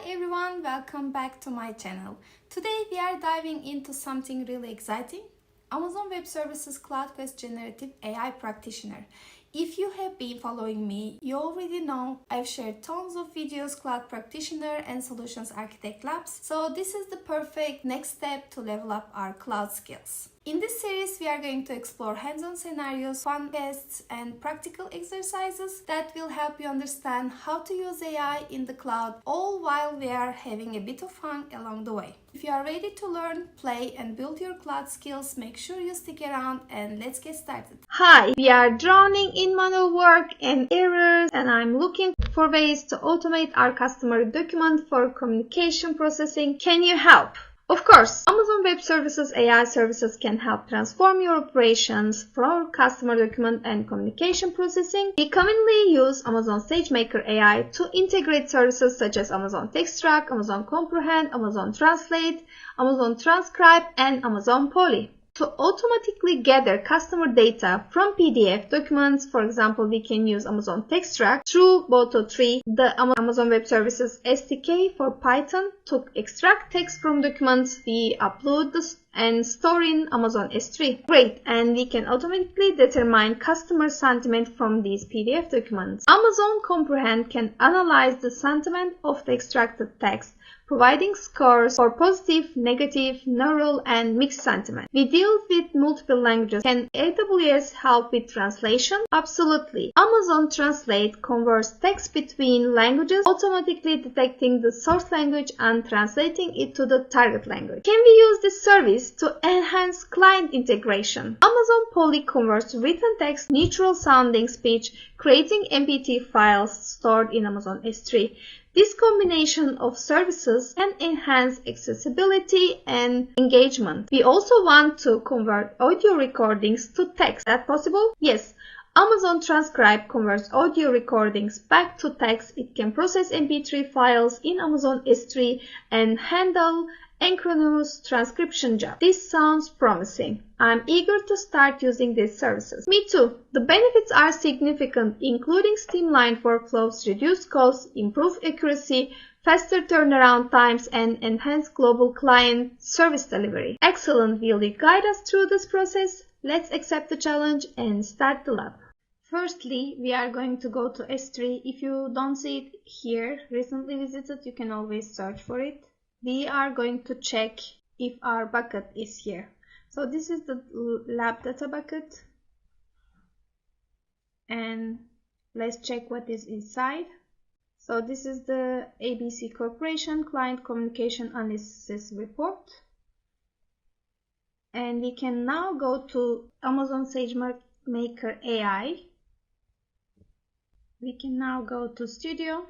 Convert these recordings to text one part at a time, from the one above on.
everyone, welcome back to my channel. Today we are diving into something really exciting, Amazon Web Services Cloud-based Generative AI Practitioner. If you have been following me, you already know I've shared tons of videos, Cloud Practitioner and Solutions Architect Labs, so this is the perfect next step to level up our cloud skills. In this series, we are going to explore hands-on scenarios, fun tests, and practical exercises that will help you understand how to use AI in the cloud, all while we are having a bit of fun along the way. If you are ready to learn, play, and build your cloud skills, make sure you stick around and let's get started. Hi, we are drowning in manual work and errors, and I'm looking for ways to automate our customer document for communication processing. Can you help? Of course, Amazon Web Services AI services can help transform your operations for customer document and communication processing. We commonly use Amazon SageMaker AI to integrate services such as Amazon Textract, Amazon Comprehend, Amazon Translate, Amazon Transcribe, and Amazon Poly. To automatically gather customer data from PDF documents, for example, we can use Amazon Textract through Boto 3. The Amazon Web Services SDK for Python to extract text from documents. We upload and store in Amazon S3. Great, and we can automatically determine customer sentiment from these PDF documents. Amazon Comprehend can analyze the sentiment of the extracted text, providing scores for positive, negative, neutral, and mixed sentiment. We deal with multiple languages. Can AWS help with translation? Absolutely. Amazon Translate converts text between languages, automatically detecting the source language and translating it to the target language. Can we use this service to enhance client integration? Amazon Poly converts written text, neutral sounding speech, creating MP3 files stored in Amazon S3. This combination of services can enhance accessibility and engagement. We also want to convert audio recordings to text. Is that possible? Yes. Amazon Transcribe converts audio recordings back to text. It can process MP3 files in Amazon S3 and handle synchronous transcription job. This sounds promising. I'm eager to start using these services. Me too. The benefits are significant, including streamlined workflows, reduced costs, improved accuracy, faster turnaround times, and enhanced global client service delivery. Excellent. Will you guide us through this process? Let's accept the challenge and start the lab. Firstly, we are going to go to S3. If you don't see it here, recently visited, you can always search for it. We are going to check if our bucket is here. So this is the lab data bucket, and let's check what is inside. So this is the ABC Corporation Client Communication Analysis Report, and we can now go to Amazon SageMaker AI. We can now go to Studio.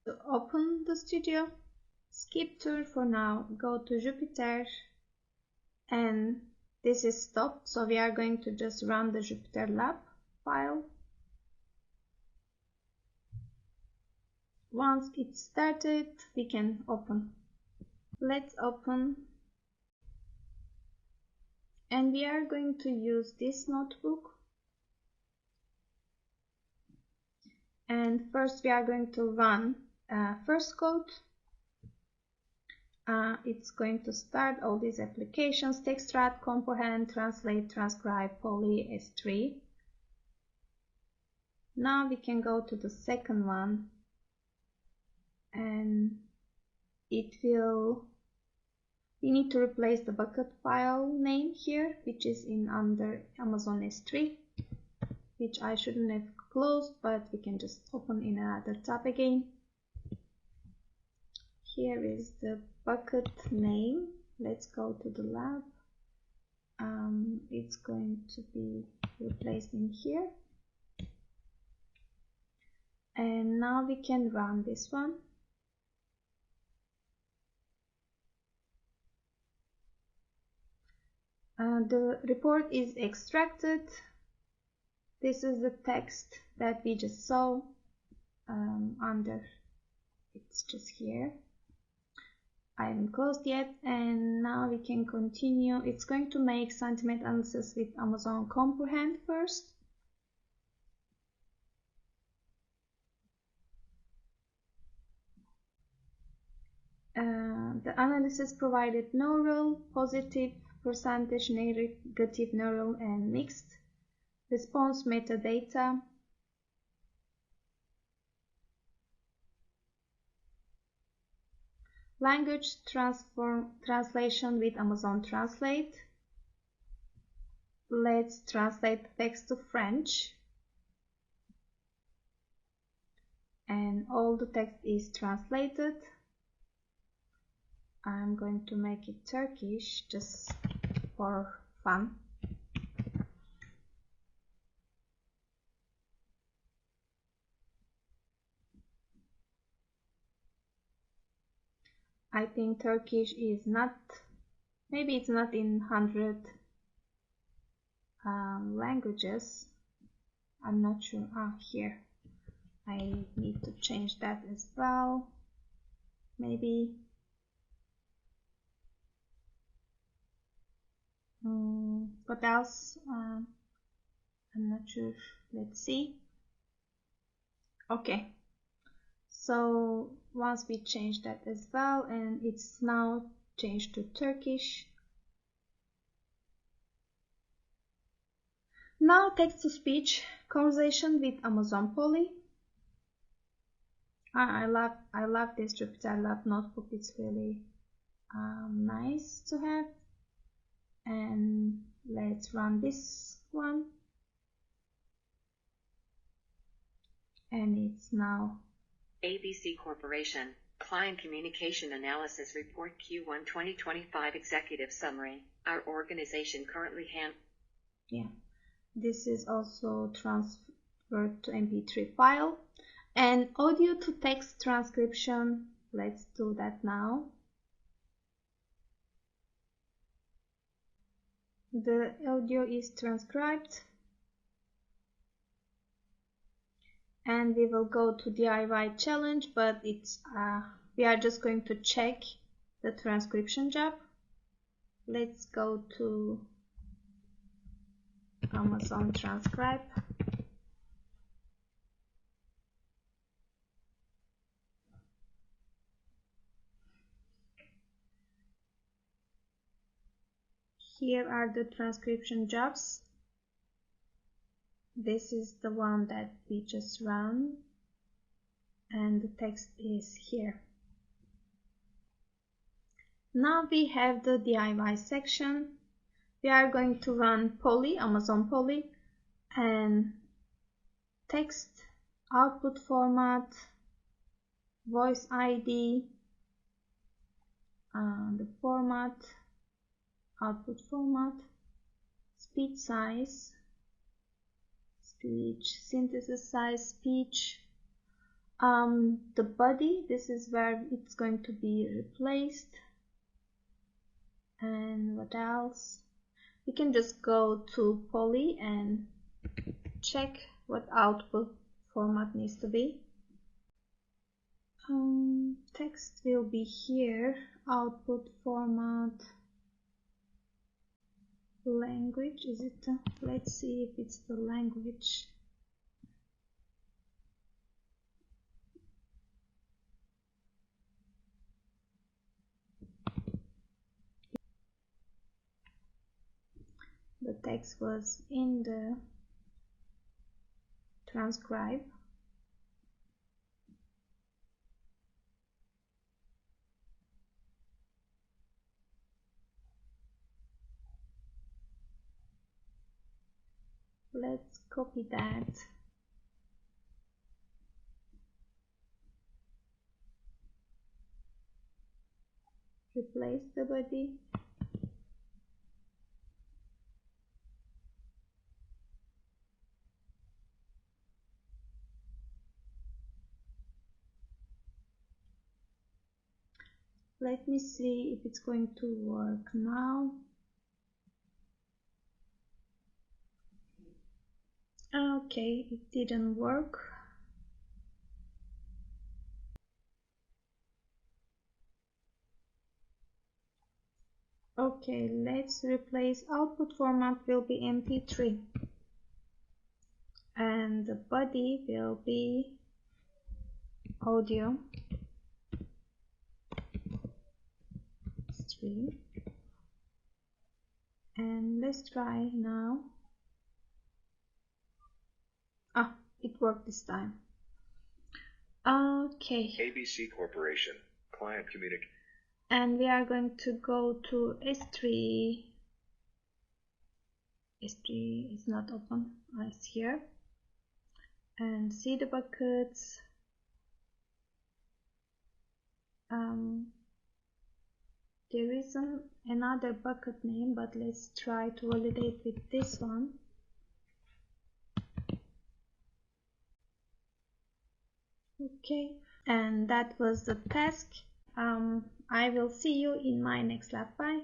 To open the studio, skip tour for now, go to Jupyter, and this is stopped, so we are going to just run the Jupyter lab file. Once it's started, we can open. Let's open, and we are going to use this notebook. And first we are going to run first code. It's going to start all these applications: Textract, Comprehend, Translate, Transcribe, Poly, S3. Now we can go to the second one, and we need to replace the bucket file name here, which is under Amazon S3, which I shouldn't have closed, but we can just open in another tab again. Here is the bucket name. Let's go to the lab. It's going to be replaced in here. And now we can run this one. The report is extracted. This is the text that we just saw it's just here. I haven't closed yet, and now we can continue. It's going to make sentiment analysis with Amazon Comprehend first. The analysis provided neural, positive, percentage, negative neural, and mixed. Response metadata. Language translation with Amazon Translate. Let's translate the text to French. And all the text is translated. I'm going to make it Turkish just for fun. I think Turkish is not, maybe it's not in 100 languages. I'm not sure. Here. I need to change that as well. Maybe. What else? I'm not sure. Let's see. Okay. So once we change that as well, and it's now changed to Turkish. Now text-to-speech conversation with Amazon Polly. I love this Jupyter Lab notebook. It's really nice to have. And let's run this one. And it's now ABC Corporation, Client Communication Analysis Report Q1 2025 Executive Summary. Our organization currently this is also transferred to MP3 file. And audio to text transcription. Let's do that now. The audio is transcribed. And we will go to DIY challenge, but it's we are just going to check the transcription job. Let's go to Amazon Transcribe. Here are the transcription jobs. This is the one that we just ran, and the text is here. Now we have the DIY section. We are going to run Polly, Amazon Polly, and text, output format, voice ID, the format, output format, speech size, speech synthesis size, speech, the body, this is where it's going to be replaced, and what else? We can just go to Polly and check what output format needs to be. Text will be here, output format, language, is it? Let's see if it's the language. The text was in the transcribe. Let's copy that. Replace the body. Let me see if it's going to work now. Okay, it didn't work. Okay, let's replace output format will be MP3 and the body will be audio. PHP. And let's try now. Ah, it worked this time. Okay. ABC Corporation, client communication. And we are going to go to S3. S3 is not open. It's here. And see the buckets. There is another bucket name, but let's try to validate with this one. Okay, and that was the task. I will see you in my next lab. Bye.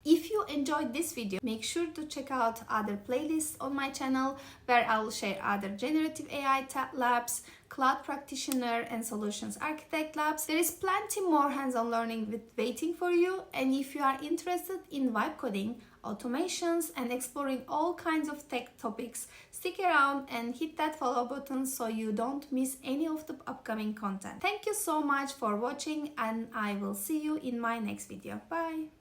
If you enjoyed this video, make sure to check out other playlists on my channel where I will share other generative AI labs, cloud practitioner and solutions architect labs. There is plenty more hands-on learning waiting for you, and if you are interested in vibe coding, automations and exploring all kinds of tech topics, stick around and hit that follow button so you don't miss any of the upcoming content. Thank you so much for watching, and I will see you in my next video. Bye!